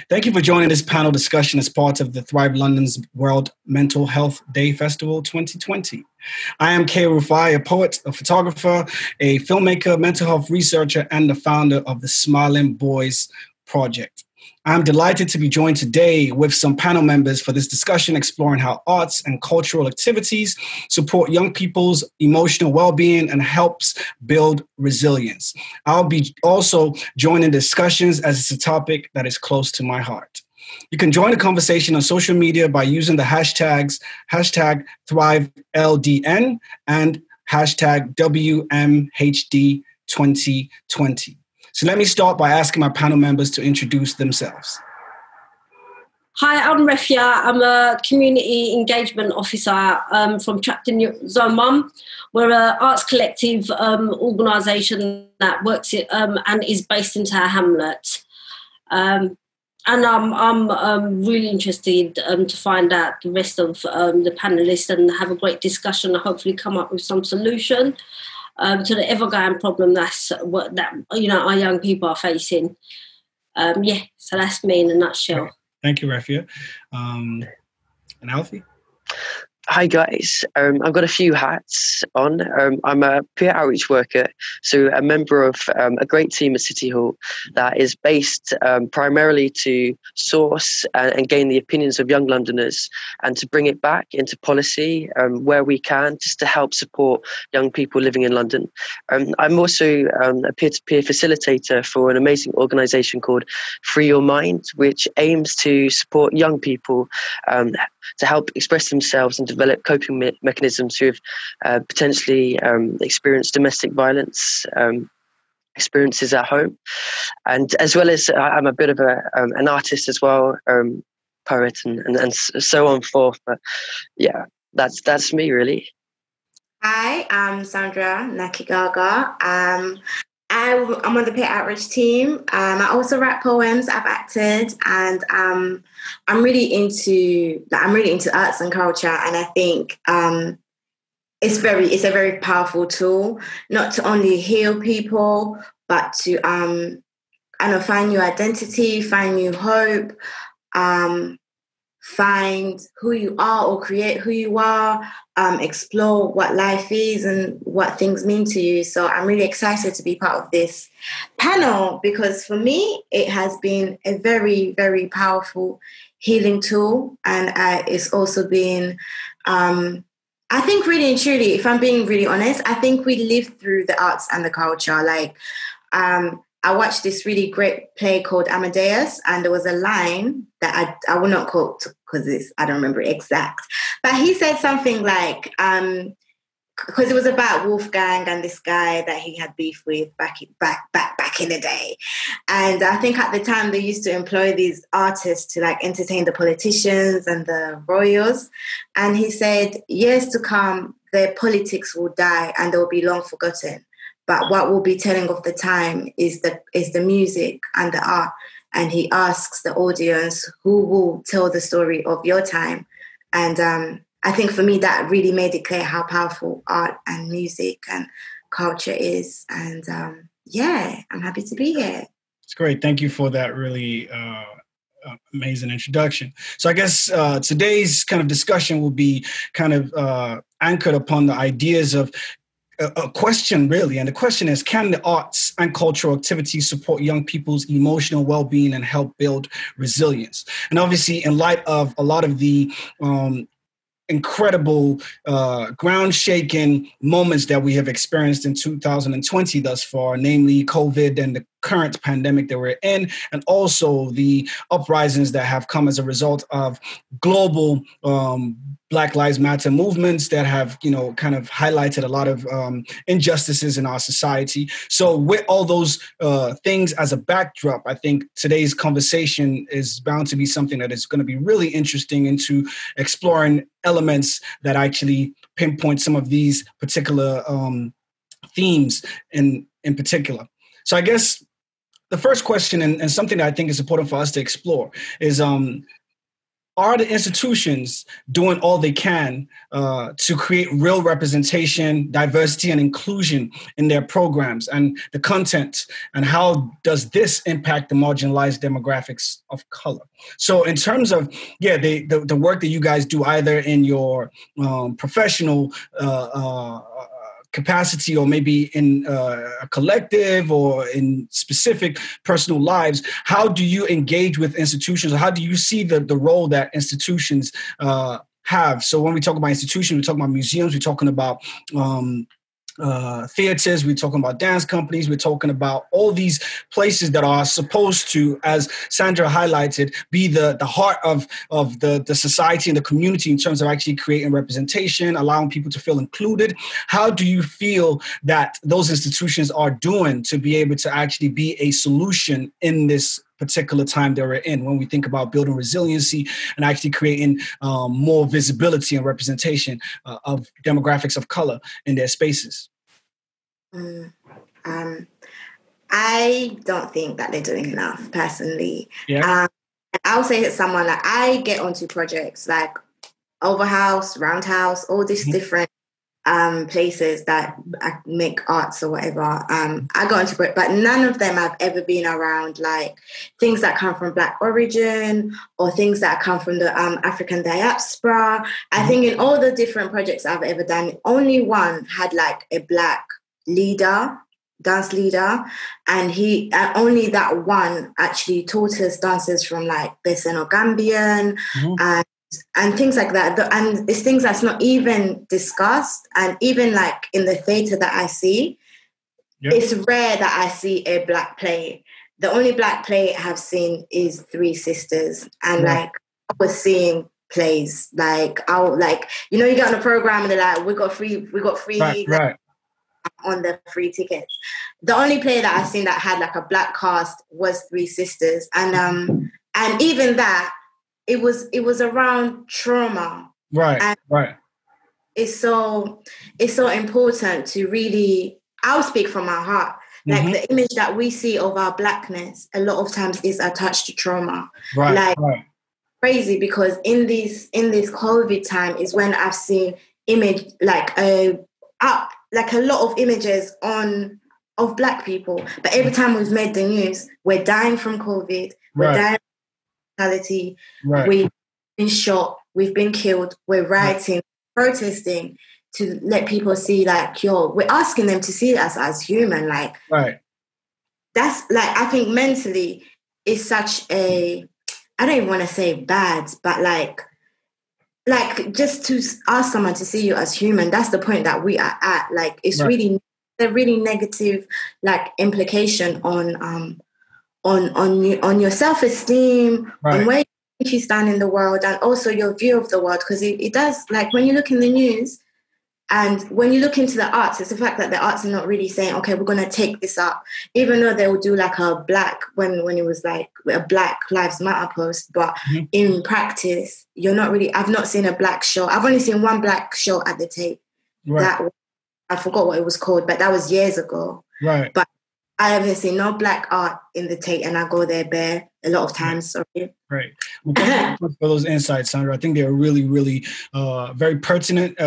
Thank you for joining this panel discussion as part of the Thrive London's World Mental Health Day Festival 2020. I am Rufai, a poet, a photographer, a filmmaker, mental health researcher, and the founder of the S.M.I.L.E-ing BOYS Project. I'm delighted to be joined today with some panel members for this discussion exploring how arts and cultural activities support young people's emotional well-being and helps build resilience. I'll be also joining discussions as it's a topic that is close to my heart. You can join the conversation on social media by using the hashtags #ThriveLDN and #WMHD2020. So let me start by asking my panel members to introduce themselves. Hi, I'm Refeia. I'm a community engagement officer from Trapped in Zone 1. We're an arts collective organisation that works and is based in Tower Hamlet. And I'm really interested to find out the rest of the panellists and have a great discussion and hopefully come up with some solution to the ever-going problem that our young people are facing. So that's me in a nutshell. Thank you, Refeia. And Alfie? Hi guys, I've got a few hats on. I'm a peer outreach worker, so a member of a great team at City Hall that is based primarily to source and gain the opinions of young Londoners and to bring it back into policy where we can, just to help support young people living in London. I'm also a peer-to-peer facilitator for an amazing organisation called Free Your Mind, which aims to support young people to help express themselves and develop coping mechanisms who have potentially experienced domestic violence experiences at home. And as well as I'm a bit of an artist as well, poet and so on forth. But yeah, that's me really. Hi, I'm Sandra, Nakigagga. I'm on the peer outreach team. I also write poems. I've acted, and I'm really into arts and culture. And I think it's a very powerful tool, not to only heal people, but to find new identity, find new hope, find who you are or create who you are, explore what life is and what things mean to you. So I'm really excited to be part of this panel because for me, it has been a very, very powerful healing tool. And it's also been, I think really and truly, if I'm being really honest, I think we live through the arts and the culture. Like, I watched this really great play called Amadeus, and there was a line that I will not quote because I don't remember it exact, but he said something like, because it was about Wolfgang and this guy that he had beef with back in the day, and I think at the time they used to employ these artists to like entertain the politicians and the royals, and he said, years to come, their politics will die and they will be long forgotten. But what will be telling of the time is the music and the art. And he asks the audience, who will tell the story of your time? And I think for me, that really made it clear how powerful art and music and culture is. And I'm happy to be here. It's great. Thank you for that really amazing introduction. So I guess today's kind of discussion will be kind of anchored upon the ideas of a question, really. And the question is, can the arts and cultural activities support young people's emotional well-being and help build resilience? And obviously, in light of a lot of the incredible, ground-shaking moments that we have experienced in 2020 thus far, namely COVID and the current pandemic that we're in, and also the uprisings that have come as a result of global Black Lives Matter movements that have, kind of highlighted a lot of injustices in our society. So with all those things as a backdrop, I think today's conversation is bound to be something that is going to be really interesting into exploring elements that actually pinpoint some of these particular themes in particular. So I guess the first question, and something that I think is important for us to explore, is are the institutions doing all they can to create real representation, diversity, and inclusion in their programs and the content? And how does this impact the marginalized demographics of color? So in terms of, the work that you guys do either in your professional capacity or maybe in a collective or in specific personal lives, how do you engage with institutions? Or how do you see the role that institutions have? So when we talk about institutions, we're talking about museums, we're talking about theaters, we're talking about dance companies, we're talking about all these places that are supposed to, as Sandra highlighted, be the heart of the society and the community in terms of actually creating representation, allowing people to feel included. How do you feel that those institutions are doing to be able to actually be a solution in this particular time that we're in, when we think about building resiliency and actually creating more visibility and representation of demographics of color in their spaces? I don't think that they're doing enough, personally. Yeah. I'll say to someone, like, I get onto projects like Overhouse, Roundhouse, all these different places that make arts or whatever. I got into it, but none of them have ever been around like things that come from Black origin or things that come from the African diaspora. I think in all the different projects I've ever done, only one had like a Black leader, dance leader, and he only that one actually taught us dances from like the Senegambian and things like that. And it's things that's not even discussed. And even like in the theatre that I see, it's rare that I see a Black play. The only Black play I have seen is Three Sisters. And like I was seeing plays like you get on a program and they're like, we got free on the free tickets. The only play that I've seen that had like a Black cast was Three Sisters. And even that, it was around trauma. Right. And right. It's so important to really, I'll speak from my heart. Like the image that we see of our Blackness a lot of times is attached to trauma. Right. Crazy, because in this COVID time is when I've seen image like a lot of images of Black people. But every time we've made the news, we're dying from COVID, we're dying from mortality, we've been shot, we've been killed, we're rioting, protesting to let people see like, we're asking them to see us as human. Like, that's like, I think mentally it's such a, I don't even want to say bad, but like just to ask someone to see you as human, that's the point that we are at. Like, it's really negative, like, implication on your self-esteem, on where you stand in the world, and also your view of the world. Because it does, like, when you look in the news and when you look into the arts, it's the fact that the arts are not really saying, okay, we're going to take this up, even though they will do like a Black, when it was like a Black Lives Matter post, but in practice, I've not seen a Black show. I've only seen one Black show at the Tate. I forgot what it was called, but that was years ago. Right. But I haven't seen no Black art in the Tate, and I go there bare a lot of times. Sorry. Right. Well, thank you for those insights, Sandra. I think they're really, really very pertinent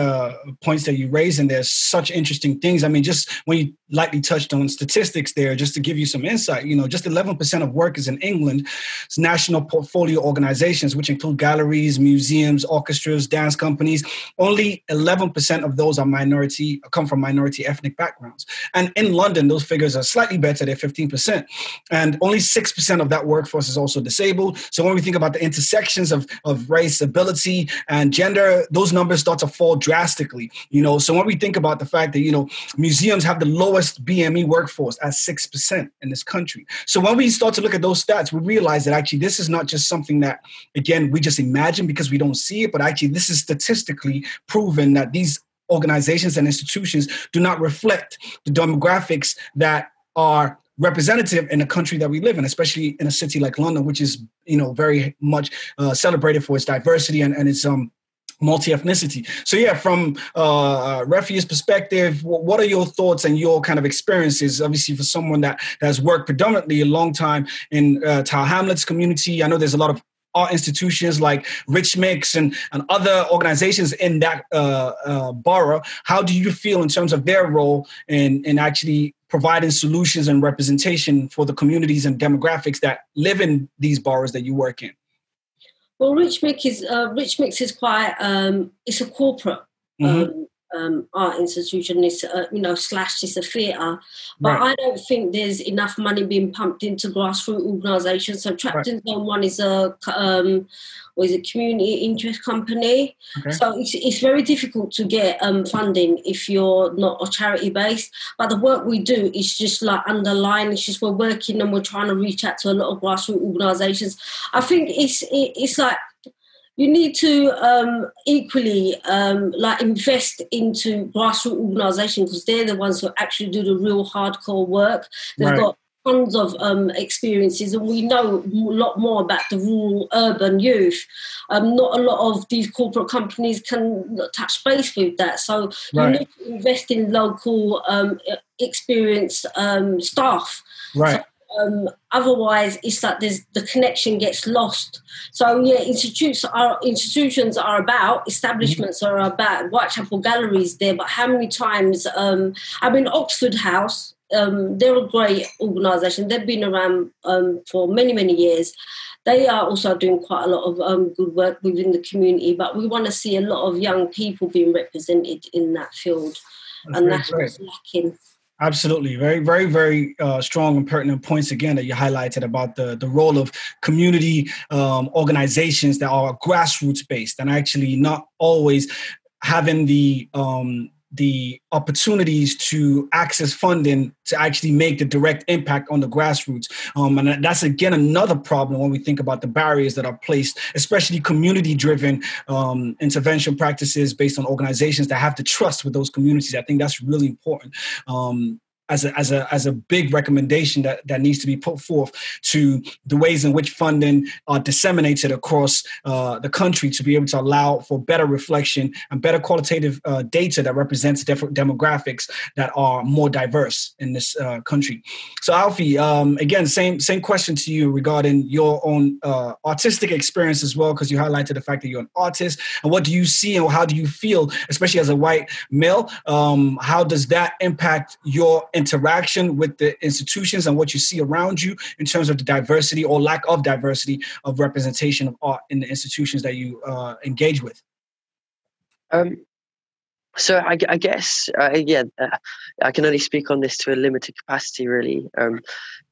points that you raised, and there's such interesting things. I mean, just when you lightly touched on statistics there, just to give you some insight, just 11% of workers in England's national portfolio organizations, which include galleries, museums, orchestras, dance companies, only 11% of those come from minority ethnic backgrounds. And in London, those figures are slightly better, they're 15%. And only 6% of that workforce is also disabled. So when we think about the intersections of race, ability, and gender, those numbers start to fall drastically. So when we think about the fact that, museums have the lowest BME workforce at 6% in this country. So when we start to look at those stats, we realize that actually this is not just something that, again, we just imagine because we don't see it, but actually this is statistically proven that these organizations and institutions do not reflect the demographics that are representative in the country that we live in, especially in a city like London, which is, very much celebrated for its diversity and its multi-ethnicity. So from Refeia's perspective, what are your thoughts and your kind of experiences? Obviously, for someone that has worked predominantly a long time in Tower Hamlets community, I know there's a lot of art institutions like Rich Mix and other organizations in that borough, how do you feel in terms of their role in actually providing solutions and representation for the communities and demographics that live in these boroughs that you work in? Well, Rich Mix is quite it's a corporate art institution. It's slash it's a theatre, but I don't think there's enough money being pumped into grassroots organisations. So Trapped in Zone 1 is a community interest company. So it's very difficult to get funding if you're not a charity based. But the work we do is just like underlying. It's just we're working and we're trying to reach out to a lot of grassroots organisations. I think it's like you need to equally invest into grassroots organisations, because they're the ones who actually do the real hardcore work. They've got tons of experiences, and we know a lot more about the rural urban youth. Not a lot of these corporate companies can touch base with that. So you need to invest in local experienced staff. Otherwise, it's like the connection gets lost. So institutions are about, establishments are about. Whitechapel Gallery's there, but how many times? Oxford House. They're a great organisation. They've been around for many, many years. They are also doing quite a lot of good work within the community, but we want to see a lot of young people being represented in that field, that's what's lacking. Absolutely. Very, very, very strong and pertinent points again that you highlighted about the role of community organizations that are grassroots based and actually not always having the opportunities to access funding to actually make the direct impact on the grassroots. And that's, again, another problem when we think about the barriers that are placed, especially community-driven intervention practices based on organizations that have the trust with those communities. I think that's really important. As a big recommendation that needs to be put forth to the ways in which funding are disseminated across the country to be able to allow for better reflection and better qualitative data that represents different demographics that are more diverse in this country. So Alfie, again, same question to you regarding your own artistic experience as well, because you highlighted the fact that you're an artist. And what do you see and how do you feel, especially as a white male? How does that impact your interaction with the institutions and what you see around you in terms of the diversity or lack of diversity of representation of art in the institutions that you engage with? So I guess, I can only speak on this to a limited capacity, really.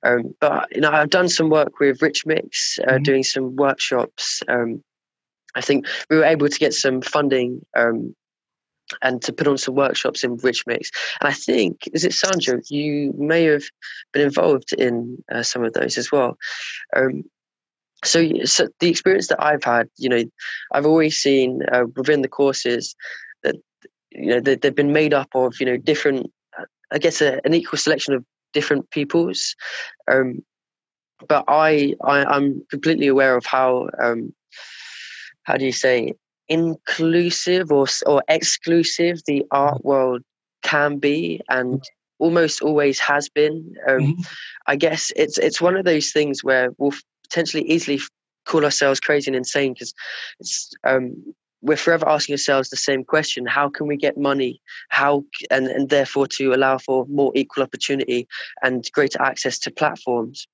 But I've done some work with Rich Mix, doing some workshops. I think we were able to get some funding and to put on some workshops in Rich Mix. And I think, is it Sandra? You may have been involved in some of those as well. So the experience that I've had, I've always seen within the courses that, they've been made up of, different, I guess, an equal selection of different peoples. But I'm completely aware of how do you say, inclusive or exclusive the art world can be and almost always has been. I guess it's one of those things where we'll potentially easily call ourselves crazy and insane because we're forever asking ourselves the same question: how can we get money? And therefore to allow for more equal opportunity and greater access to platforms.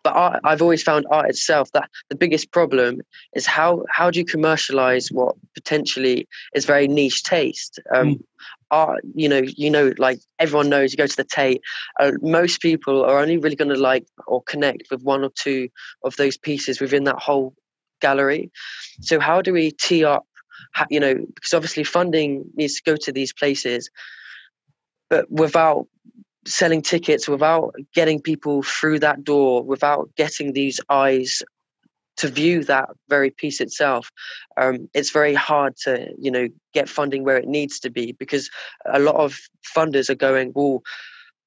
But I've always found art itself that the biggest problem is how do you commercialize what potentially is very niche taste? Art, like everyone knows, you go to the Tate, most people are only really going to like or connect with one or two of those pieces within that whole gallery. So how do we tee up, because obviously funding needs to go to these places, but without selling tickets, without getting people through that door, without getting these eyes to view that very piece itself, it's very hard to get funding where it needs to be, because a lot of funders are going, well,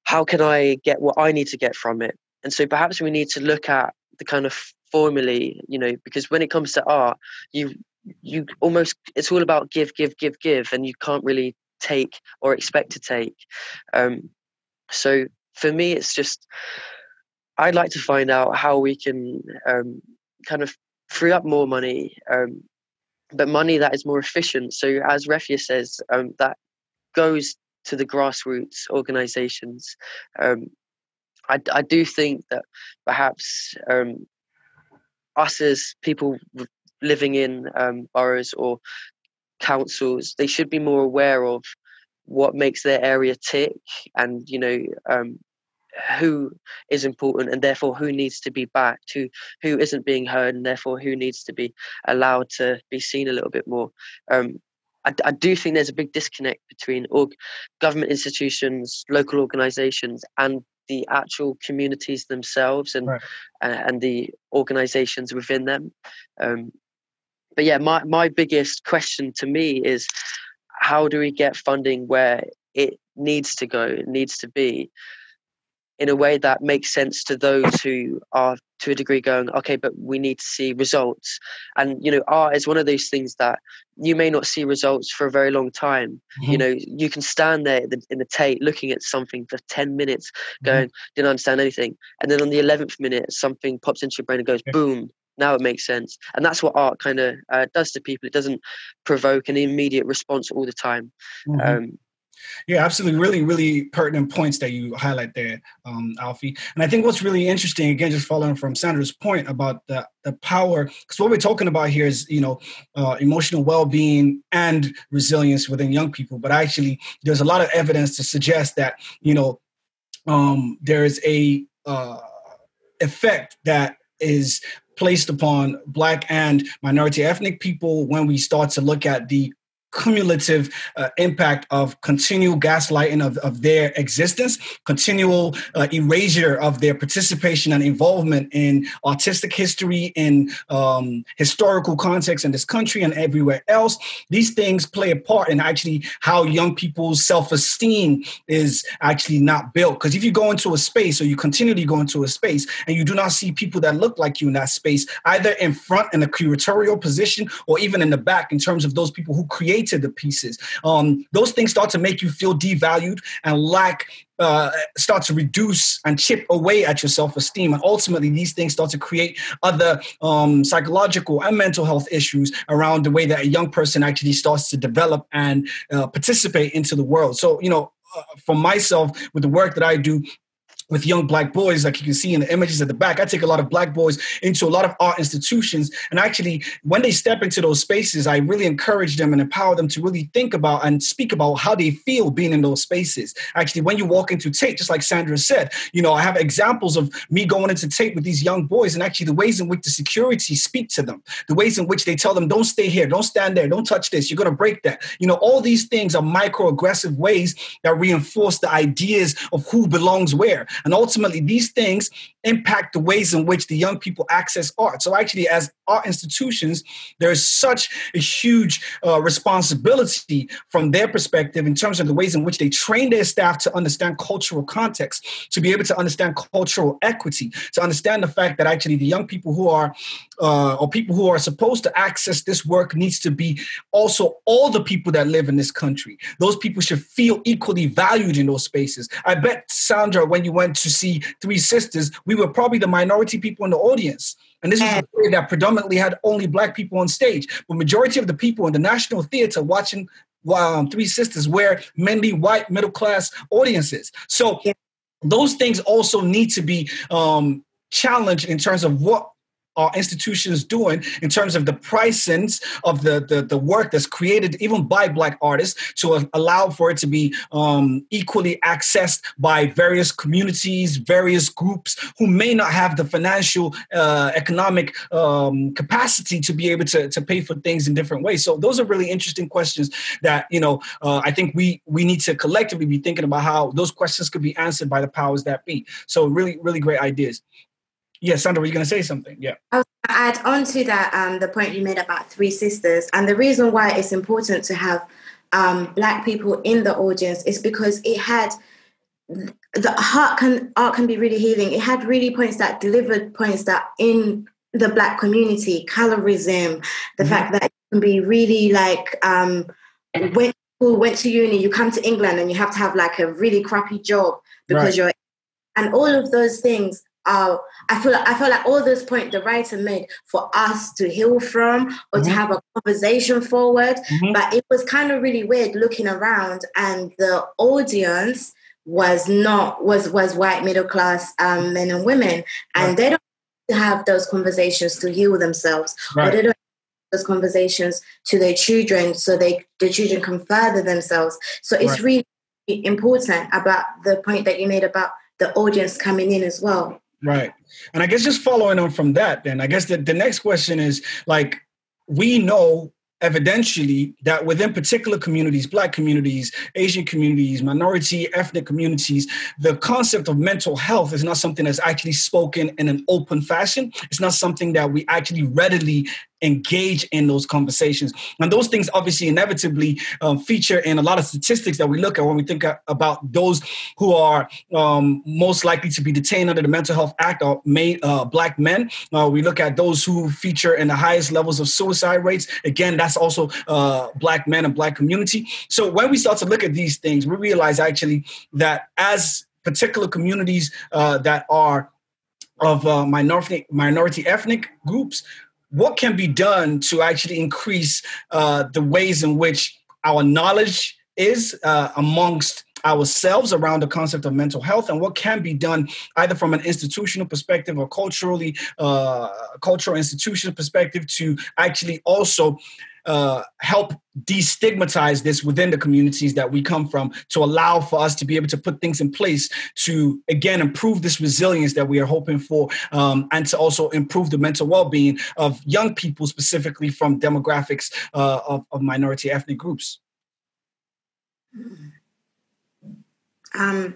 how can I get what I need to get from it? And so perhaps we need to look at the kind of formulae, because when it comes to art, you almost, it's all about give, and you can't really take or expect to take. So for me, it's just, I'd like to find out how we can kind of free up more money, but money that is more efficient. So as Refeia says, that goes to the grassroots organisations. I do think that perhaps us as people living in boroughs or councils, they should be more aware of what makes their area tick, and who is important, and therefore who needs to be backed, who isn't being heard, and therefore who needs to be allowed to be seen a little bit more. I do think there's a big disconnect between government institutions, local organisations, and the actual communities themselves, and right. And the organisations within them. But yeah, my biggest question to me is, how do we get funding where it needs to go, it needs to be, in a way that makes sense to those who are to a degree going, okay, but we need to see results. And, art is one of those things that you may not see results for a very long time. Mm-hmm. You can stand there in the Tate looking at something for 10 minutes going, didn't understand anything. And then on the 11th minute, something pops into your brain and goes, boom, now it makes sense. And that's what art kind of does to people. It doesn't provoke an immediate response all the time. Mm-hmm. Yeah, absolutely. Really, really pertinent points that you highlight there, Alfie. And I think what's really interesting, again, just following from Sandra's point about the power, because what we're talking about here is, emotional well-being and resilience within young people. But actually, there's a lot of evidence to suggest that, there is a effect that is placed upon Black and minority ethnic people when we start to look at the cumulative impact of continual gaslighting of their existence, continual erasure of their participation and involvement in artistic history, in historical context in this country and everywhere else. These things play a part in actually how young people's self-esteem is actually not built. Because if you go into a space, or you continually go into a space, and you do not see people that look like you in that space, either in front in a curatorial position or even in the back in terms of those people who create the pieces, those things start to make you feel devalued and start to reduce and chip away at your self-esteem. And ultimately, these things start to create other psychological and mental health issues around the way that a young person actually starts to develop and participate into the world. So, for myself, with the work that I do with young Black boys, like you can see in the images at the back, I take a lot of Black boys into a lot of art institutions. And actually, when they step into those spaces, I really encourage them and empower them to really think about and speak about how they feel being in those spaces. Actually, when you walk into Tate, just like Sandra said, I have examples of me going into Tate with these young boys, and actually the ways in which the security speak to them, the ways in which they tell them, don't stay here, don't stand there, don't touch this, you're going to break that. All these things are microaggressive ways that reinforce the ideas of who belongs where. And ultimately, these things impact the ways in which the young people access art. So actually, as art institutions, there is such a huge responsibility from their perspective in terms of the ways in which they train their staff to understand cultural context, to be able to understand cultural equity, to understand the fact that actually the young people who are, or people who are supposed to access this work needs to be also all the people that live in this country. Those people should feel equally valued in those spaces. I bet, Sandra, when you went to see Three Sisters, we were probably the minority people in the audience. And this was a play that predominantly had only Black people on stage. But majority of the people in the National Theater watching Three Sisters were mainly white middle-class audiences. So those things also need to be challenged in terms of what our institutions doing in terms of the pricings of the work that's created even by Black artists, to allow for it to be equally accessed by various communities, various groups who may not have the financial, economic capacity to be able to pay for things in different ways. So those are really interesting questions that, I think we need to collectively be thinking about how those questions could be answered by the powers that be. So really, really great ideas. Yeah, Sandra, were you going to say something? Yeah. I was going to add on to that, the point you made about Three Sisters. And the reason why it's important to have Black people in the audience is because it had, art can be really healing. It had really delivered points that in the Black community, colorism, the fact that it can be really like, when people went to uni, you come to England and you have to have like a really crappy job because you're, and all of those things are, I feel like all those points the writer made for us to heal from or to have a conversation forward. But it was kind of really weird looking around, and the audience was white middle class men and women, and they don't have those conversations to heal themselves, or they don't have those conversations to their children, so the children can further themselves. So it's really important about the point that you made about the audience coming in as well. Right. And I guess just following on from that, then I guess the next question is, like, we know evidentially that within particular communities, Black communities, Asian communities, minority ethnic communities, the concept of mental health is not something that's actually spoken in an open fashion. It's not something that we actually readily engage in those conversations. And those things obviously inevitably feature in a lot of statistics that we look at when we think about those who are most likely to be detained under the Mental Health Act are Black men. We look at those who feature in the highest levels of suicide rates. Again, that's also Black men and Black community. So when we start to look at these things, we realize actually that as particular communities that are of minority ethnic groups, what can be done to actually increase the ways in which our knowledge is amongst ourselves around the concept of mental health, and what can be done either from an institutional perspective or cultural institutional perspective to actually also help destigmatize this within the communities that we come from, to allow for us to be able to put things in place to, again, improve this resilience that we are hoping for, and to also improve the mental well-being of young people, specifically from demographics of minority ethnic groups. Does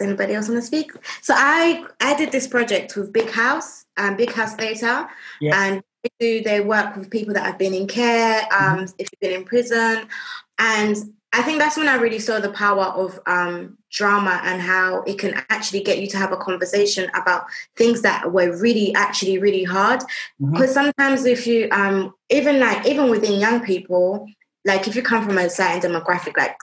anybody else want to speak? So I did this project with Big House Theatre, and they work with people that have been in care, if you've been in prison. And I think that's when I really saw the power of drama and how it can actually get you to have a conversation about things that were really hard. Because sometimes if you, even within young people, like if you come from a certain demographic, like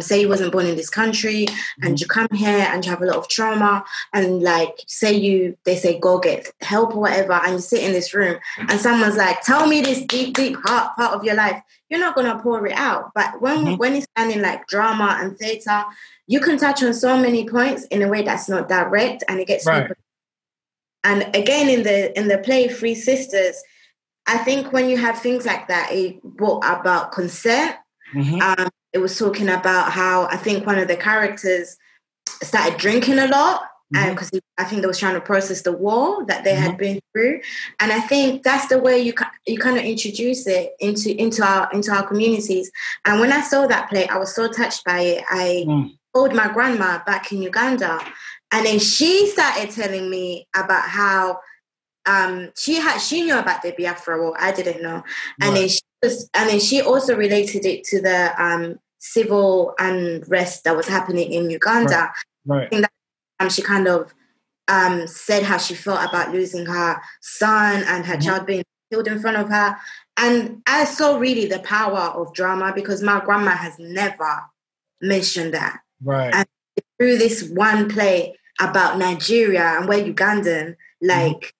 say you wasn't born in this country and you come here and you have a lot of trauma, and like they say go get help or whatever, and you sit in this room and someone's like, tell me this deep heart part of your life, you're not going to pour it out. But when it's done in like drama and theatre, you can touch on so many points in a way that's not direct, and it gets people. And again, in the play Three Sisters, I think when you have things like that, it brought about consent. It was talking about how I think one of the characters started drinking a lot, because I think they was trying to process the war that they had been through. And I think that's the way you kind of introduce it into our communities. And when I saw that play, I was so touched by it. I called my grandma back in Uganda, and then she started telling me about how she knew about the Biafra War. I didn't know, and then she also related it to the civil unrest that was happening in Uganda. I think that she kind of said how she felt about losing her son and her child being killed in front of her, and I saw really the power of drama, because my grandma has never mentioned that. And through this one play about Nigeria and we're Ugandan, like.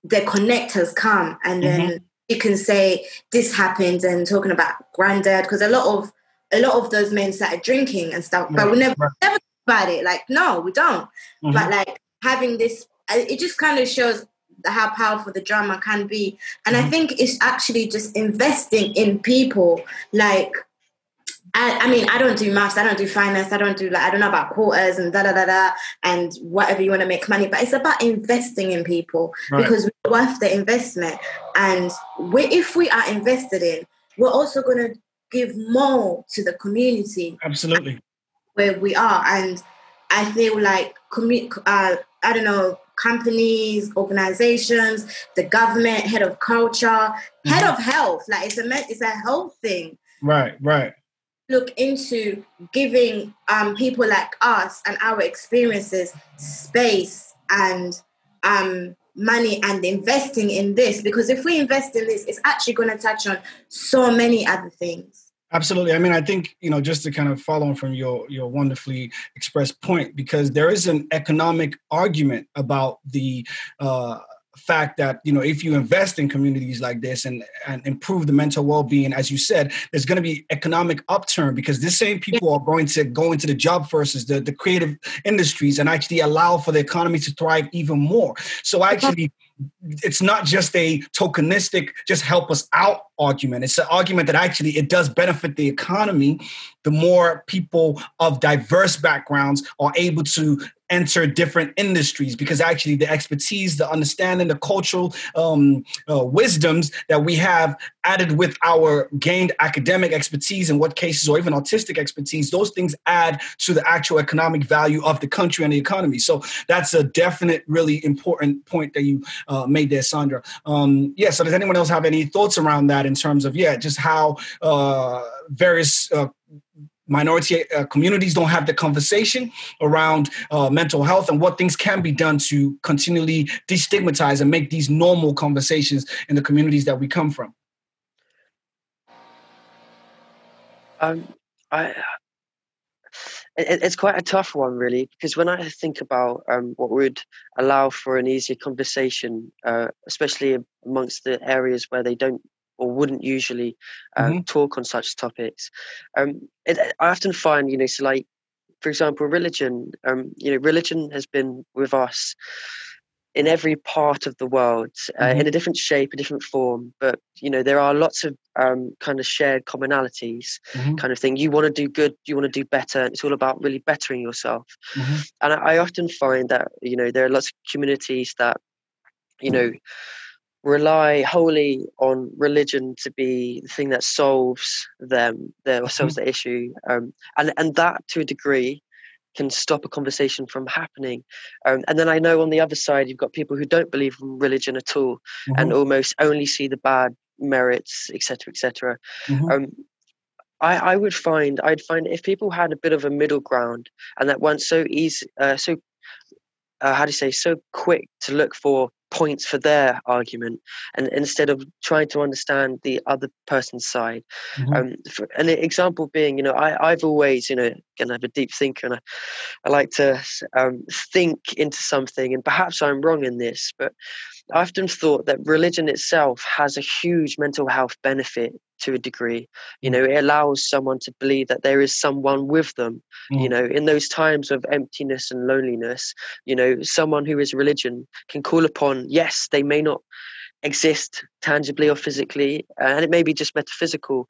The connect has come, and then you can say this happened, and talking about granddad, because a lot of those men started drinking and stuff, but we never talk about it. Like, no, we don't. But like having this, it just kind of shows how powerful the drama can be. And I think it's actually just investing in people. Like, I mean, I don't do maths, I don't do finance, I don't know about quotas and and whatever you want to make money, but it's about investing in people, because we're worth the investment. And if we are invested in, we're also going to give more to the community. Absolutely. Where we are. And I feel like, companies, organizations, the government, head of culture, head of health, like it's a health thing. Right. Look into giving people like us and our experiences space and money, and investing in this, because if we invest in this, it's actually going to touch on so many other things. Absolutely. I mean, I think, just to kind of follow on from your wonderfully expressed point, because there is an economic argument about the fact that, if you invest in communities like this and improve the mental well-being, as you said, there's going to be economic upturn, because the same people are going to go into the job forces, the creative industries, and actually allow for the economy to thrive even more. So actually, it's not just a tokenistic, just help us out argument. It's an argument that actually it does benefit the economy. The more people of diverse backgrounds are able to enter different industries, because actually the expertise, the understanding, the cultural wisdoms that we have added with our gained academic expertise in what cases, or even artistic expertise, those things add to the actual economic value of the country and the economy. So that's a definite, really important point that you made there, Sandra. So does anyone else have any thoughts around that in terms of, just how various minority communities don't have the conversation around mental health, and what things can be done to continually destigmatize and make these normal conversations in the communities that we come from? It's quite a tough one, really, because when I think about what would allow for an easier conversation, especially amongst the areas where they don't or wouldn't usually talk on such topics, I often find, so like, for example, religion, religion has been with us in every part of the world, in a different shape, a different form. But, there are lots of kind of shared commonalities, kind of thing. You want to do good, you want to do better. And it's all about really bettering yourself. And I often find that, there are lots of communities that, rely wholly on religion to be the thing that solves them, solves the issue. And that, to a degree, can stop a conversation from happening. And then I know on the other side, you've got people who don't believe in religion at all and almost only see the bad merits, etc., etc. I'd find if people had a bit of a middle ground, and that weren't so easy, so quick to look for points for their argument, and instead of trying to understand the other person's side. An example being, I've always, again, I'm a deep thinker, and I like to think into something, and perhaps I'm wrong in this, but I often thought that religion itself has a huge mental health benefit to a degree. It allows someone to believe that there is someone with them, in those times of emptiness and loneliness. Someone who is religion can call upon, yes, they may not exist tangibly or physically, and it may be just metaphysical,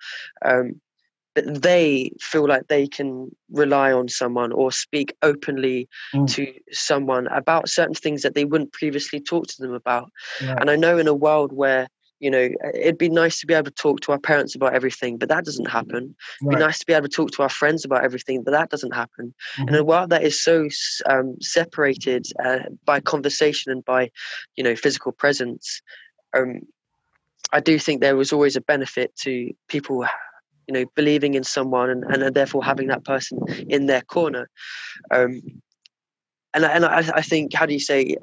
but they feel like they can rely on someone or speak openly to someone about certain things that they wouldn't previously talk to them about. Right. And I know in a world where, it'd be nice to be able to talk to our parents about everything, but that doesn't happen. Right. It'd be nice to be able to talk to our friends about everything, but that doesn't happen. In a world that is so separated by conversation and by, physical presence, I do think there was always a benefit to people believing in someone and therefore having that person in their corner. And I think, how do you say,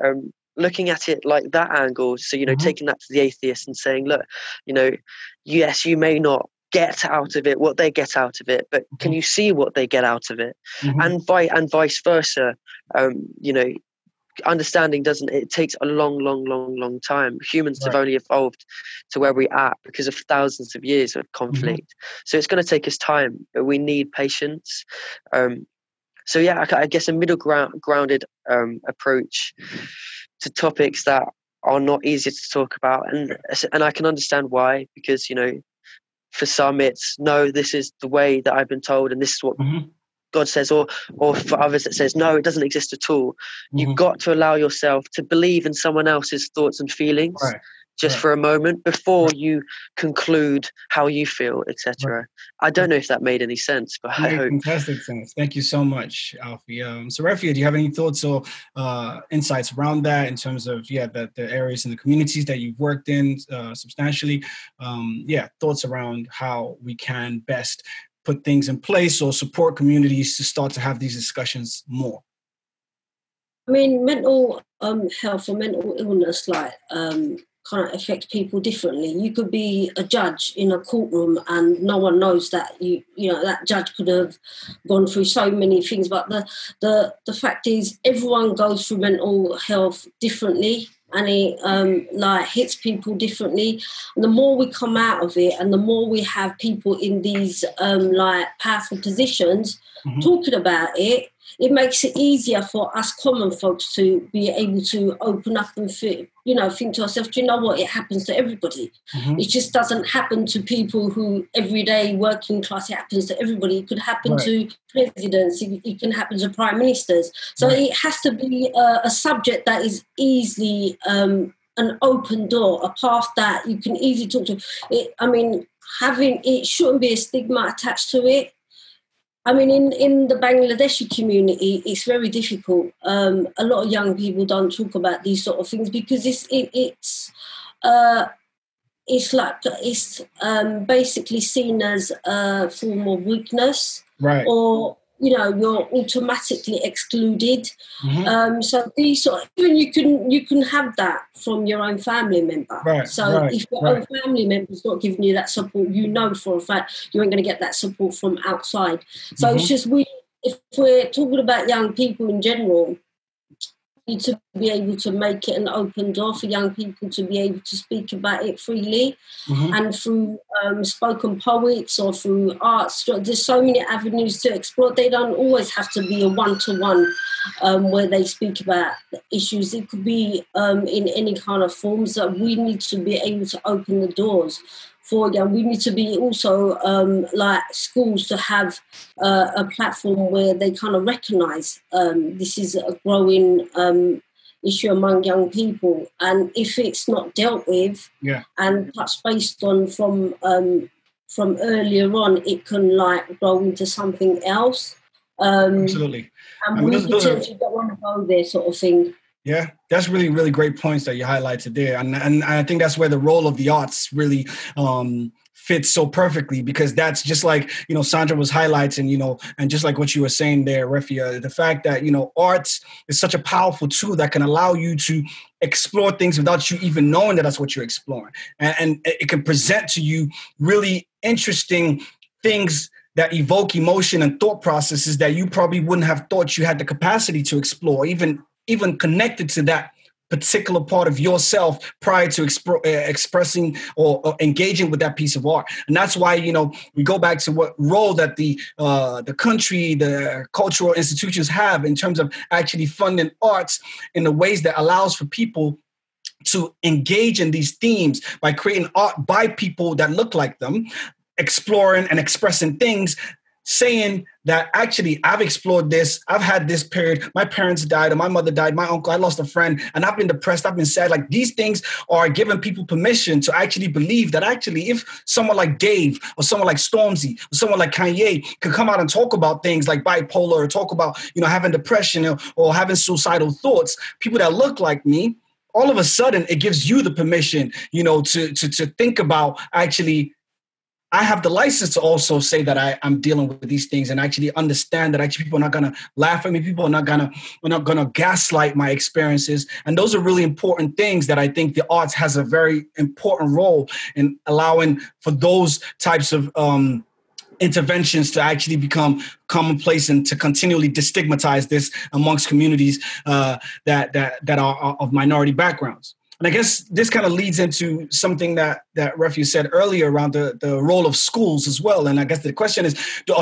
looking at it like that angle, so, taking that to the atheist and saying, look, yes, you may not get out of it what they get out of it, but can you see what they get out of it? And vice versa. Understanding it takes a long time. Humans have only evolved to where we're at because of thousands of years of conflict. So it's going to take us time, but we need patience. So yeah, I guess a middle grounded approach to topics that are not easy to talk about, and I can understand why, because for some it's, no, this is the way that I've been told, and this is what God says, or for others it says, no, it doesn't exist at all. You've got to allow yourself to believe in someone else's thoughts and feelings for a moment before you conclude how you feel, etc. I don't know if that made any sense, but I hope. Fantastic sense. Thank you so much, Alfie. So Refeia, do you have any thoughts or insights around that in terms of the areas and the communities that you've worked in substantially? Thoughts around how we can best put things in place or support communities to start to have these discussions more? I mean, mental health or mental illness, kind of affects people differently. You could be a judge in a courtroom and no one knows that you know that judge could have gone through so many things. But the fact is, everyone goes through mental health differently, and it like hits people differently. And the more we come out of it, and the more we have people in these like powerful positions talking about it, it makes it easier for us common folks to be able to open up and think to ourselves, do you know what? It happens to everybody. It just doesn't happen to people who everyday working class. It happens to everybody. It could happen to presidents. It can happen to prime ministers. So it has to be a subject that is easily an open door, a path that you can easily talk to. It shouldn't be a stigma attached to it. I mean, in the Bangladeshi community, it's very difficult. A lot of young people don't talk about these sort of things because it's basically seen as a form of weakness, or you're automatically excluded. So these even you can have that from your own family member. If your own family member's not giving you that support, for a fact you ain't going to get that support from outside. So it's just if we're talking about young people in general, we need to be able to make it an open door for young people to be able to speak about it freely, and through spoken poets or through arts. There's so many avenues to explore. They don't always have to be a one-to-one where they speak about issues. It could be in any kind of forms that we need to be able to open the doors for young. We need to be also like schools to have a platform where they kind of recognise this is a growing issue among young people, and if it's not dealt with and touched based on from earlier on, it can like grow into something else. Absolutely. And we potentially don't want to go there, sort of thing. Yeah, that's really, really great points that you highlighted there. And I think that's where the role of the arts really fits so perfectly, because that's just like, Sandra was highlighting, and just like what you were saying there, Refeia, the fact that, arts is such a powerful tool that can allow you to explore things without you even knowing that that's what you're exploring. And it can present to you really interesting things that evoke emotion and thought processes that you probably wouldn't have thought you had the capacity to explore, even connected to that particular part of yourself prior to expressing or engaging with that piece of art. And that's why, we go back to what role that the country, the cultural institutions have in terms of actually funding arts in the ways that allows for people to engage in these themes by creating art by people that look like them, exploring and expressing things, saying that actually I've explored this, I've had this period, my parents died, or my mother died, my uncle, I lost a friend, and I've been depressed, I've been sad. Like, these things are giving people permission to actually believe that actually if someone like Dave or someone like Stormzy or someone like Kanye could come out and talk about things like bipolar, or talk about, having depression or having suicidal thoughts, people that look like me, all of a sudden it gives you the permission, to think about actually, I have the license to also say that I'm dealing with these things, and actually understand that actually people are not going to laugh at me. People are not going to gaslight my experiences. And those are really important things that I think the arts has a very important role in allowing for those types of interventions to actually become commonplace and to continually destigmatize this amongst communities that are of minority backgrounds. And I guess this kind of leads into something that Refeia said earlier around the role of schools as well. And I guess the question is, do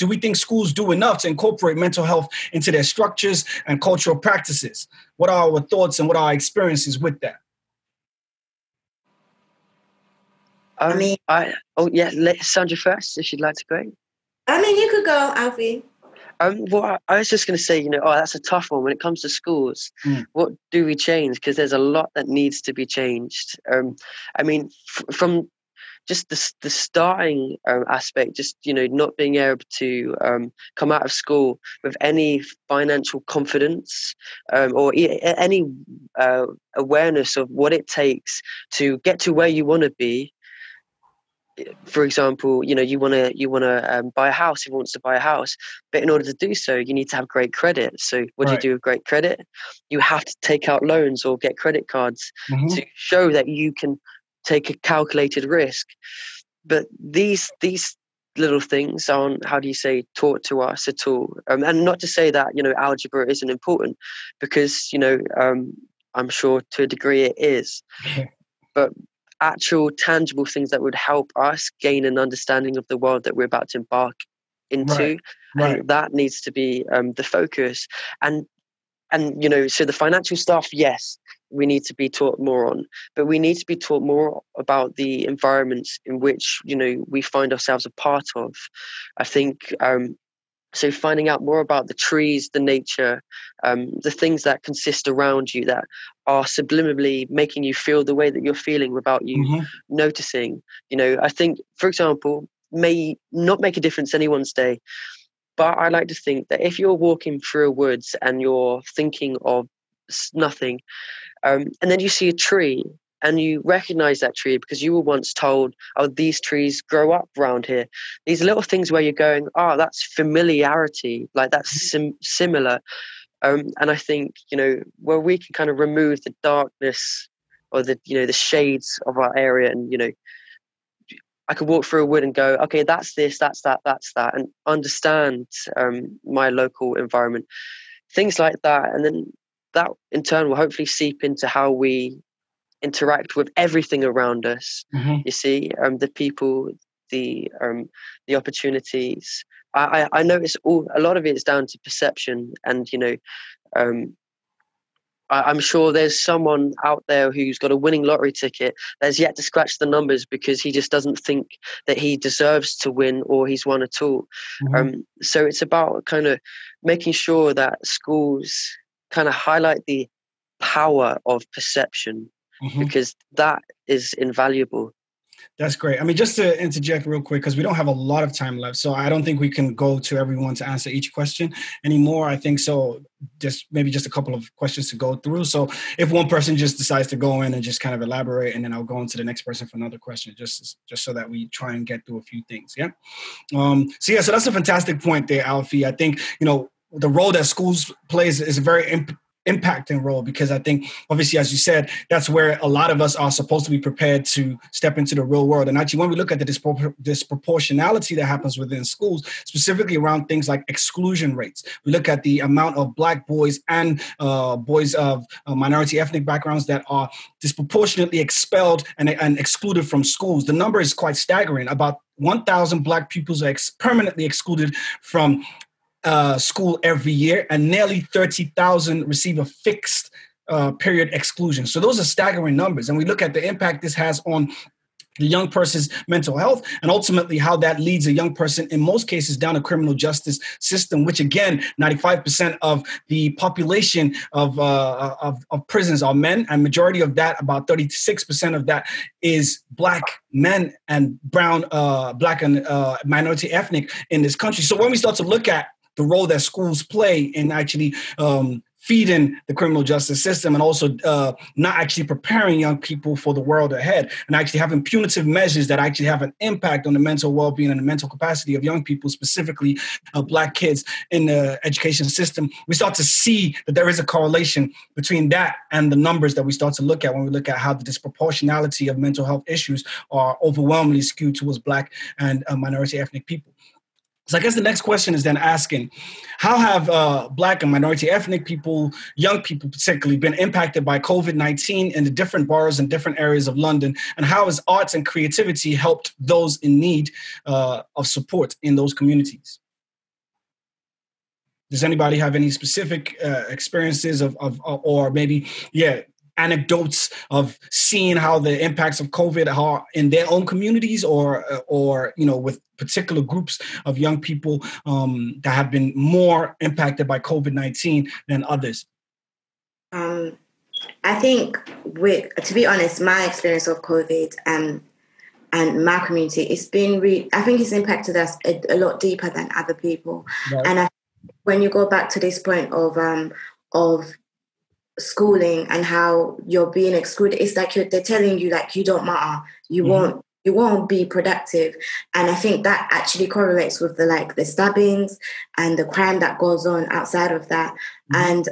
we think schools do enough to incorporate mental health into their structures and cultural practices? What are our thoughts and what are our experiences with that? Let Sandra first, if you'd like to go. You could go, Alfie. Well, I was just going to say, that's a tough one. When it comes to schools, what do we change? Because there's a lot that needs to be changed. From just the starting aspect, just, not being able to come out of school with any financial confidence or any awareness of what it takes to get to where you want to be for example, you want to buy a house. Everyone wants to buy a house, but in order to do so, you need to have great credit. So what do you do with great credit? You have to take out loans or get credit cards to show that you can take a calculated risk. But these little things aren't, how do you say, taught to us at all. And not to say that algebra isn't important, because I'm sure to a degree it is. But actual tangible things that would help us gain an understanding of the world that we're about to embark into. I think that needs to be the focus. And so the financial stuff, yes, we need to be taught more on, but we need to be taught more about the environments in which we find ourselves a part of. I think so finding out more about the trees, the nature, the things that consist around you that are subliminally making you feel the way that you're feeling without you noticing. I think, for example, may not make a difference anyone's day, but I like to think that if you're walking through a woods and you're thinking of nothing, and then you see a tree, and you recognize that tree because you were once told, oh, these trees grow up around here. These little things where you're going, oh, that's familiarity, like that's similar. And I think, where we can kind of remove the darkness or the shades of our area, and, I could walk through a wood and go, okay, that's this, that's that, and understand my local environment, things like that. And then that in turn will hopefully seep into how we interact with everything around us. You see, the people, the opportunities. I notice a lot of it is down to perception, and I'm sure there's someone out there who's got a winning lottery ticket that's yet to scratch the numbers because he just doesn't think that he deserves to win or he's won at all. So it's about kind of making sure that schools kind of highlight the power of perception, because that is invaluable. That's great. I mean, just to interject real quick, because we don't have a lot of time left, so I don't think we can go to everyone to answer each question anymore. I think so. Just a couple of questions to go through. So if one person just decides to go in and just kind of elaborate, and then I'll go on to the next person for another question, just so that we try and get through a few things. Yeah. So that's a fantastic point there, Alfie. I think, the role that schools plays is a very impacting role, because I think, obviously, as you said, that's where a lot of us are supposed to be prepared to step into the real world. And actually, when we look at the disproportionality that happens within schools, specifically around things like exclusion rates, we look at the amount of Black boys and boys of minority ethnic backgrounds that are disproportionately expelled and excluded from schools. The number is quite staggering. About 1,000 Black pupils are permanently excluded from school every year, and nearly 30,000 receive a fixed period exclusion. So those are staggering numbers. And we look at the impact this has on the young person's mental health, and ultimately how that leads a young person, in most cases, down a criminal justice system, which, again, 95% of the population of prisons are men, and majority of that, about 36% of that, is Black men and brown, Black and minority ethnic in this country. So when we start to look at the role that schools play in actually feeding the criminal justice system, and also not actually preparing young people for the world ahead, and actually having punitive measures that actually have an impact on the mental well-being and the mental capacity of young people, specifically Black kids in the education system, we start to see that there is a correlation between that and the numbers that we start to look at when we look at how the disproportionality of mental health issues are overwhelmingly skewed towards Black and minority ethnic people. So I guess the next question is then asking, how have Black and minority ethnic people, young people particularly, been impacted by COVID-19 in the different boroughs and different areas of London? And how has arts and creativity helped those in need of support in those communities? Does anybody have any specific experiences of or maybe, anecdotes of seeing how the impacts of COVID are in their own communities, or with particular groups of young people that have been more impacted by COVID-19 than others? I think, to be honest, my experience of COVID and my community, it's been I think it's impacted us a lot deeper than other people. Right. And when you go back to this point of schooling and how you're being excluded, it's like they're telling you, like, you don't matter, you won't you won't be productive. And I think that actually correlates with the stabbings and the crime that goes on outside of that. And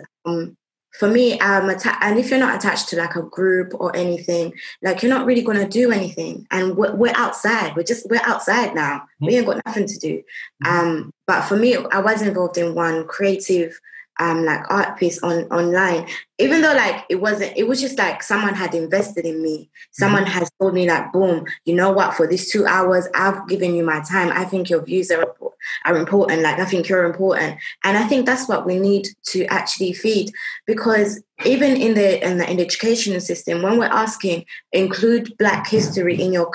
for me, and if you're not attached to like a group or anything, like you're not really going to do anything. And we're outside. We're outside now. We ain't got nothing to do. But for me, I was involved in one creative like art piece online, even though like it was just like someone had invested in me. Someone has told me like, boom, you know what, for these 2 hours, I've given you my time. I think your views are important. Like, I think you're important. And I think that's what we need to actually feed, because even in the education system, when we're asking, include Black history in your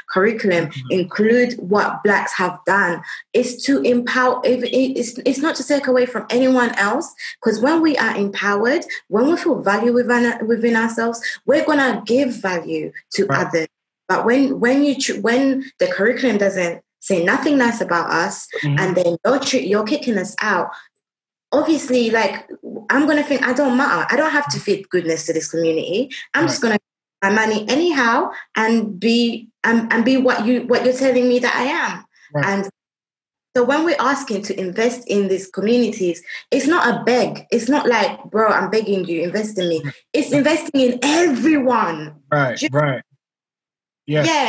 curriculum, include what Blacks have done, it's to empower. It's not to take away from anyone else, because when we are empowered, when we feel value within ourselves, we're gonna give value to others. But when the curriculum doesn't say nothing nice about us, and then you're kicking us out, obviously, like, I'm going to think I don't matter. I don't have to feed goodness to this community. I'm just going to my money anyhow and be what you're telling me that I am. And so when we're asking to invest in these communities, it's not a beg. It's not like, bro, I'm begging you, invest in me. It's investing in everyone. Right. Yes. Yeah.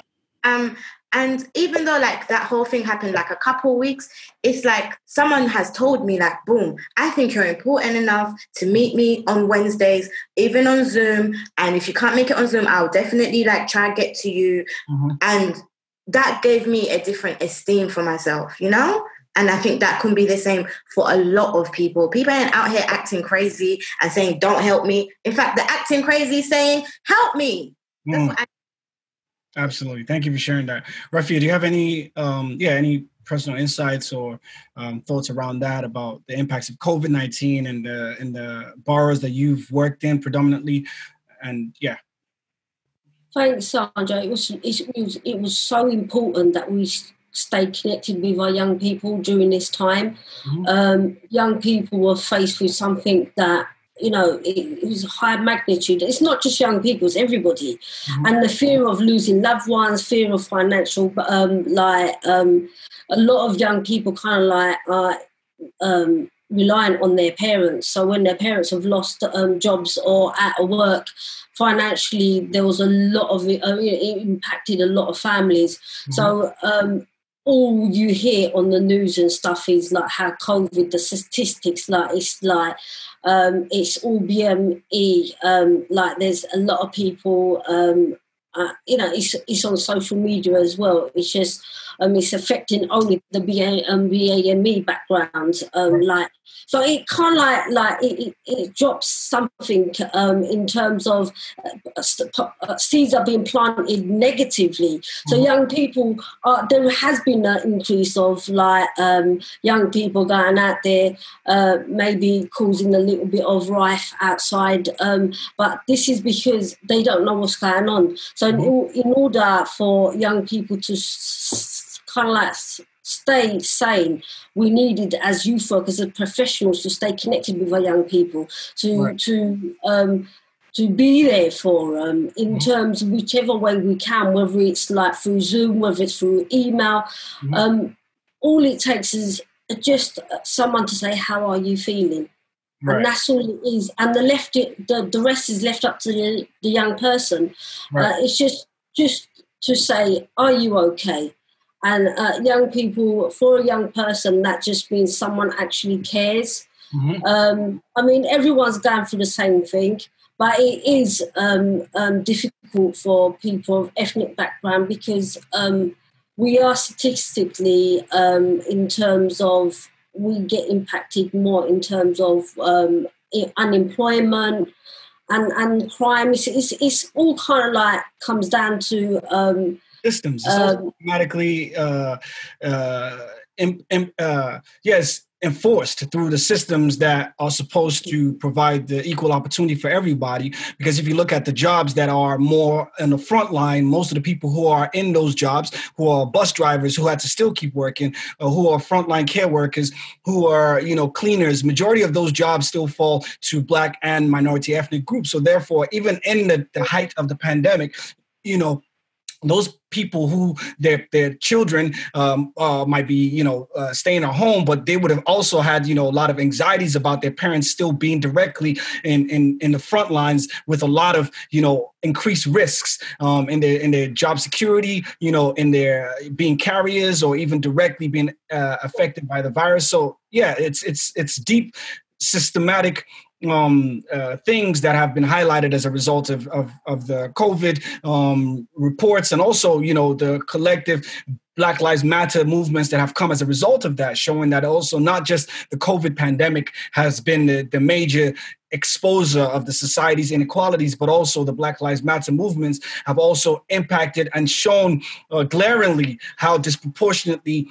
And even though like that whole thing happened like a couple weeks, it's like someone has told me like, boom, I think you're important enough to meet me on Wednesdays, even on Zoom. And if you can't make it on Zoom, I'll definitely like try and get to you. And that gave me a different esteem for myself, you know? And I think that can be the same for a lot of people. People ain't out here acting crazy and saying, don't help me. In fact, they're acting crazy saying, help me. That's what Absolutely. Thank you for sharing that. Refeia, do you have any personal insights or thoughts around that, about the impacts of COVID-19 and the boroughs that you've worked in predominantly? And Thanks, Sandra. It was so important that we stay connected with our young people during this time. Young people were faced with something that, you know, it was high magnitude. It's not just young people, it's everybody. And the fear of losing loved ones, fear of financial, a lot of young people kind of like are reliant on their parents. So when their parents have lost jobs or out of work, financially, there was a lot of it, it impacted a lot of families. So all you hear on the news and stuff is like how COVID, the statistics, like it's all BME. Like there's a lot of people, it's on social media as well. It's just it's affecting only the BAME background. So it kind of it drops something in terms of seeds are being planted negatively. So young people, there has been an increase of young people going out there, maybe causing a little bit of rife outside. But this is because they don't know what's going on. So in order for young people to kind of stay sane, we needed, as youth workers, as professionals, to stay connected with our young people, to be there for them in terms of whichever way we can, whether it's like through Zoom, whether it's through email. All it takes is just someone to say, how are you feeling? And that's all it is. And the rest is left up to the young person. It's just to say, are you okay? And young people, for a young person, that just means someone actually cares. I mean, everyone's going through the same thing, but it is difficult for people of ethnic background because we are statistically, in terms of, we get impacted more in terms of unemployment and crime. It's all kind of like comes down to systems. It's automatically enforced through the systems that are supposed to provide the equal opportunity for everybody. Because if you look at the jobs that are more in the front line, most of the people who are in those jobs, who are bus drivers who had to still keep working, or who are frontline care workers, who are, cleaners, majority of those jobs still fall to Black and minority ethnic groups. So therefore, even in the height of the pandemic, those people who their children might be, staying at home, but they would have also had, a lot of anxieties about their parents still being directly in the front lines with a lot of, increased risks in their job security, in their being carriers or even directly being affected by the virus. So yeah, it's deep, systematic things that have been highlighted as a result of the COVID reports, and also, the collective Black Lives Matter movements that have come as a result of that, showing that also not just the COVID pandemic has been the major exposure of the society's inequalities, but also the Black Lives Matter movements have also impacted and shown glaringly how disproportionately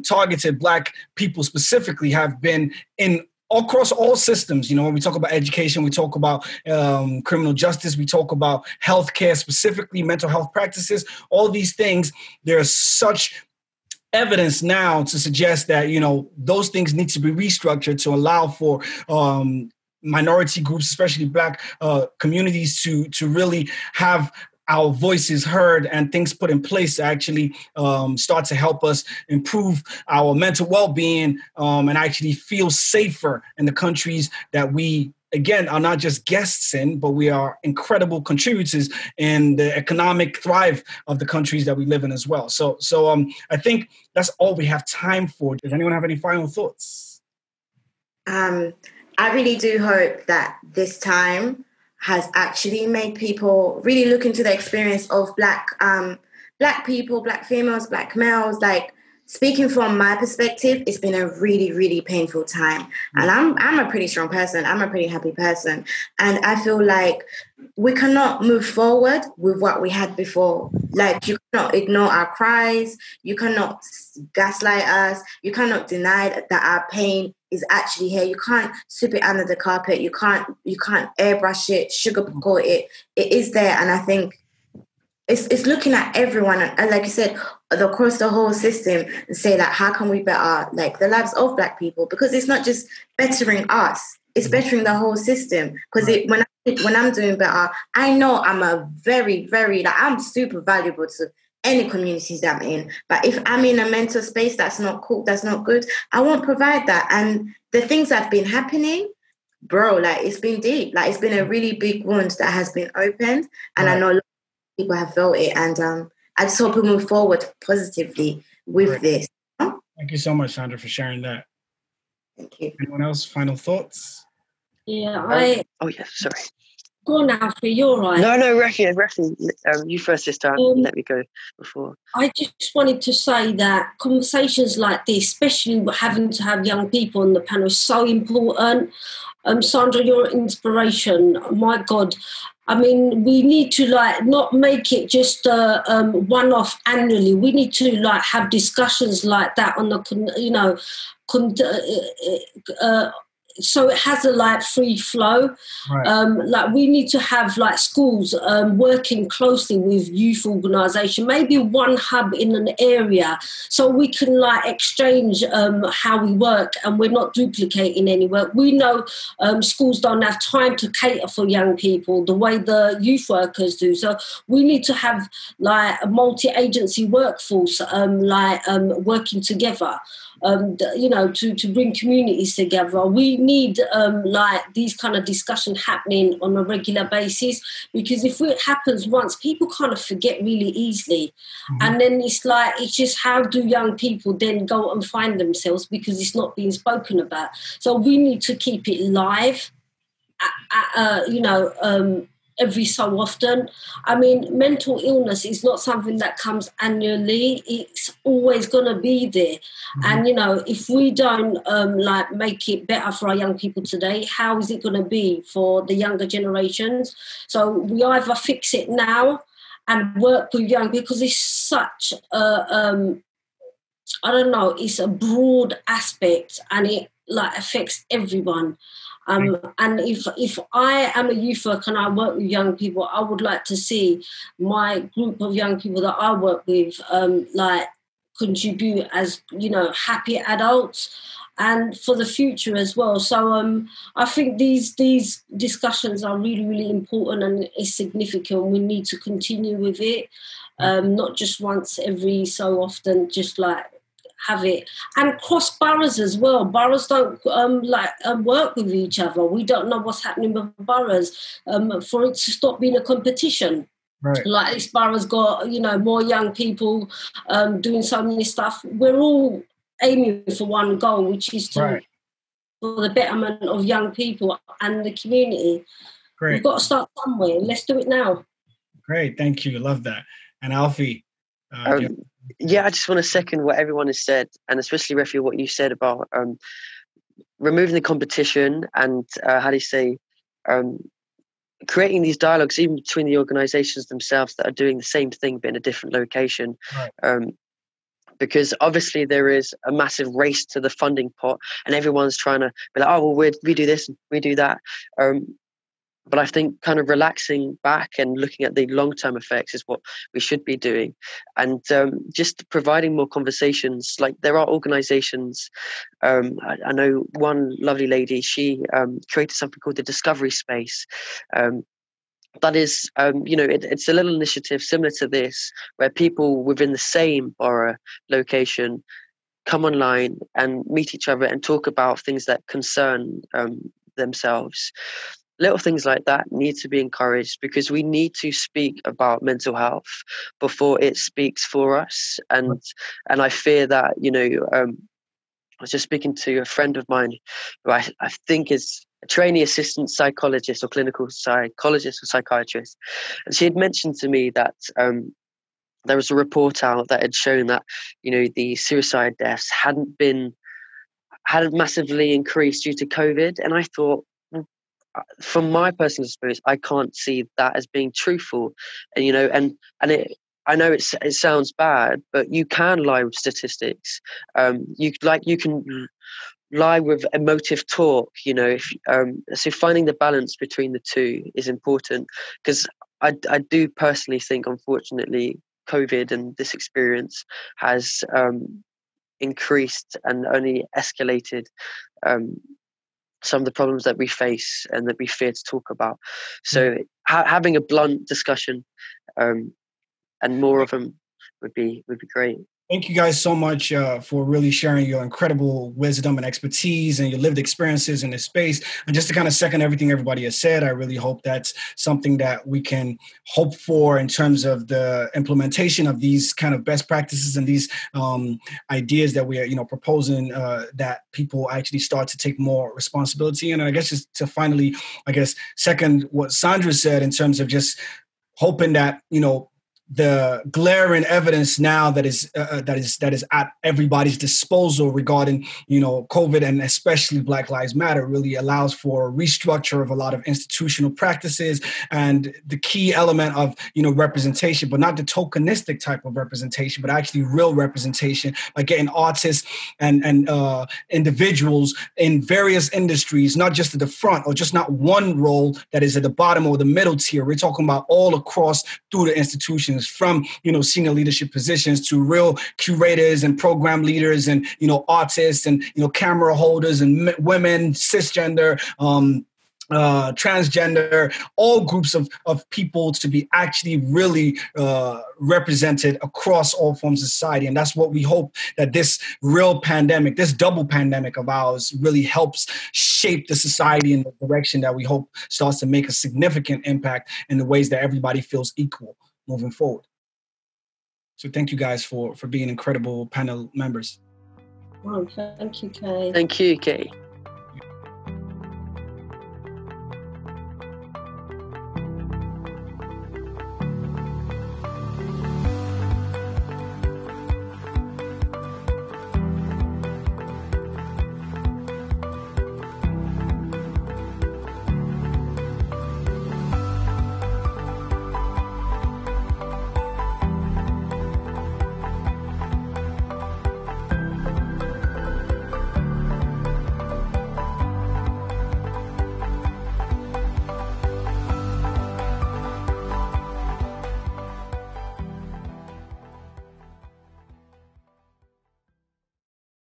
targeted Black people specifically have been in across all systems. When we talk about education, we talk about criminal justice, we talk about healthcare, specifically mental health practices, all these things. There's such evidence now to suggest that, those things need to be restructured to allow for minority groups, especially Black communities, to really have our voices heard and things put in place to actually start to help us improve our mental well-being and actually feel safer in the countries that we, again, are not just guests in, but we are incredible contributors in the economic thrive of the countries that we live in as well. So I think that's all we have time for. Does anyone have any final thoughts? I really do hope that this time has actually made people really look into the experience of Black people, Black females, Black males. Like, speaking from my perspective, it's been a really, really painful time. And I'm a pretty strong person. I'm a pretty happy person. And I feel like we cannot move forward with what we had before. Like, you cannot ignore our cries. You cannot gaslight us. You cannot deny that our pain is actually here. You can't sweep it under the carpet. You can't airbrush it, sugarcoat it. It is there. And I think it's looking at everyone, and like you said, across the whole system, and say that how can we better like the lives of Black people? Because it's not just bettering us, it's bettering the whole system. Because when I'm doing better, I know I'm a very, very, I'm super valuable to any communities that I'm in. But if I'm in a mental space that's not cool, that's not good, I won't provide that. And the things that have been happening, bro, like, it's been deep. Like, it's been a really big wound that has been opened. And I know a lot of people have felt it. And I just hope we move forward positively with this. Thank you so much, Sandra, for sharing that. Thank you. Anyone else? Final thoughts? Yeah, Oh, yeah, sorry. Go on, Alfie, you're right. No, Refeia, you first this time. Let me go before. I just wanted to say that conversations like this, especially having to have young people on the panel, is so important. Sandra, you're an inspiration. My God. I mean, we need to not make it just a one-off annually. We need to have discussions like that on the, so it has a free flow. Right. We need to have schools working closely with youth organisation, maybe one hub in an area, so we can exchange how we work, and we're not duplicating any work. We know schools don't have time to cater for young people the way the youth workers do. So we need to have a multi-agency workforce working together. To bring communities together. We need these kind of discussions happening on a regular basis, because if it happens once, people kind of forget really easily. Mm-hmm. And then it's just how do young people then go and find themselves, because it's not being spoken about. So we need to keep it live, every so often. I mean, mental illness is not something that comes annually. It's always going to be there. Mm-hmm. And, if we don't make it better for our young people today, how is it going to be for the younger generations? So we either fix it now and work with young, because it's such it's a broad aspect, and it affects everyone. And if I am a youth worker and I work with young people, I would like to see my group of young people that I work with contribute as, happy adults, and for the future as well. So I think these discussions are really, really important, and it's significant. We need to continue with it. not just once every so often, just like have it, and cross boroughs as well. Boroughs don't work with each other. We don't know what's happening with boroughs. For it to stop being a competition. Right. Like this borough's got, more young people doing so many stuff. We're all aiming for one goal, which is for the betterment of young people and the community. Great. We've got to start somewhere. Let's do it now. Great, thank you. Love that. And Alfie? Yeah, I just want to second what everyone has said, and especially, Refeia, what you said about removing the competition and, creating these dialogues even between the organisations themselves that are doing the same thing but in a different location. Right. Because obviously there is a massive race to the funding pot, and everyone's trying to be like, oh, well, we do this, we do that. But I think kind of relaxing back and looking at the long-term effects is what we should be doing. And just providing more conversations. Like, there are organizations, I know one lovely lady, she created something called the Discovery Space. That is, it's a little initiative similar to this, where people within the same borough location come online and meet each other and talk about things that concern themselves. Little things like that need to be encouraged, because we need to speak about mental health before it speaks for us. And I fear that, I was just speaking to a friend of mine who I think is a trainee assistant psychologist or clinical psychologist or psychiatrist. And she had mentioned to me that there was a report out that had shown that, the suicide deaths hadn't massively increased due to COVID. And I thought, from my personal experience, I can't see that as being truthful. And I know it sounds bad, but you can lie with statistics. You can lie with emotive talk. So finding the balance between the two is important, because I do personally think, unfortunately, COVID and this experience has increased and only escalated some of the problems that we face and that we fear to talk about. So having a blunt discussion and more of them would be great. Thank you guys so much for really sharing your incredible wisdom and expertise and your lived experiences in this space. And just to kind of second everything everybody has said, I really hope that's something that we can hope for in terms of the implementation of these kind of best practices and these ideas that we are, proposing, that people actually start to take more responsibility. And I guess just to finally, second what Sandra said in terms of just hoping that, the glaring evidence now that is at everybody's disposal regarding COVID, and especially Black Lives Matter, really allows for restructure of a lot of institutional practices, and the key element of representation, but not the tokenistic type of representation, but actually real representation, like getting artists and individuals in various industries, not just at the front or just not one role that is at the bottom or the middle tier. We're talking about all across through the institutions, from senior leadership positions to real curators and program leaders and artists and camera holders and women, cisgender, transgender, all groups of people to be actually really represented across all forms of society. And that's what we hope that this real pandemic, this double pandemic of ours, really helps shape the society in the direction that we hope starts to make a significant impact in the ways that everybody feels equal moving forward. So thank you guys for being incredible panel members. Well, thank you, Kay. Thank you, Kay.